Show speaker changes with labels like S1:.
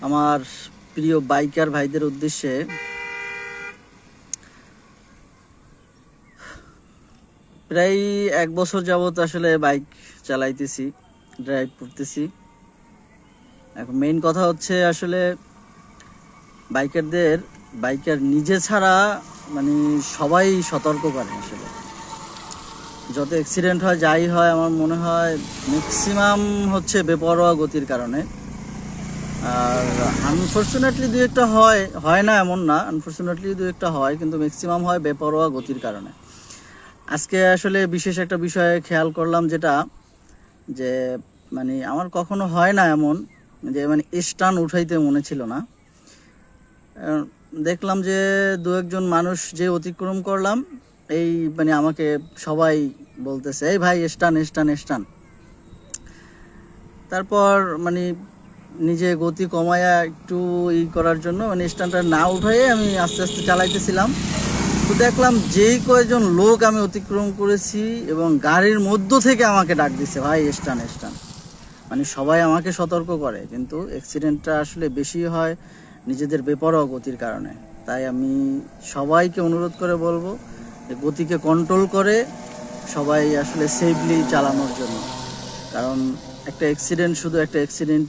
S1: আমার প্রিয় বাইকার ভাইদের উদ্দেশ্যে প্রায় 1 বছর যাবত আসলে বাইক চালাইতেছি, ড্রাইভ করতেছি। এখন মেইন কথা হচ্ছে আসলে বাইকার নিজে ছাড়া মানে সবাই সতর্ক করে। আসলে যত অ্যাক্সিডেন্ট হয় যাই হয়, আমার মনে হয় ম্যাক্সিমাম হচ্ছে বেপরোয়া গতির কারণে। আর আনফর্চুনেটলি দু একটা হয় না এমন না, আনফর্চুনেটলি দু একটা হয়, কিন্তু ম্যাক্সিমাম হয় বেপরোয়া গতির কারণে। আজকে আসলে বিশেষ একটা বিষয়ে খেয়াল করলাম, যেটা যে মানে আমার কখনো হয় না এমন যে মানে স্টান উঠাইতে মনে ছিল না। দেখলাম যে দু একজন মানুষ যে অতিক্রম করলাম, এই মানে আমাকে সবাই বলতেছে, এই ভাই স্টান স্টান স্টান। তারপর মানে নিজে গতি কমায়া একটু করার জন্য মানে স্ট্যান্ডটা না উঠাই আমি আস্তে আস্তে চালাইতেছিলাম। তো দেখলাম যেই কয়েকজন লোক আমি অতিক্রম করেছি এবং গাড়ির মধ্য থেকে আমাকে ডাক দিছে, ভাই স্টান স্টান। মানে সবাই আমাকে সতর্ক করে, কিন্তু অ্যাক্সিডেন্টটা আসলে বেশি হয় নিজেদের বেপরোয়া গতির কারণে। তাই আমি সবাইকে অনুরোধ করে বলবো যে গতিকে কন্ট্রোল করে সবাই আসলে সেফলি চালানোর জন্য। কারণ একটা অ্যাক্সিডেন্ট শুধু একটা অ্যাক্সিডেন্ট